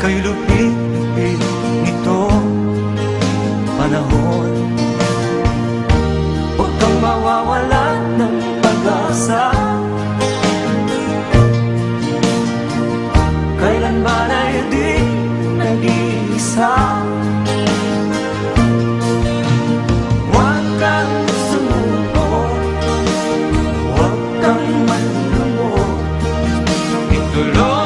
Ika'y lupit nito panahon. Huwag kang mawawalan ng pag-asa, kailanman ay di nag-iisa. Huwag kang sumuko, huwag kang malulungkot, ituloy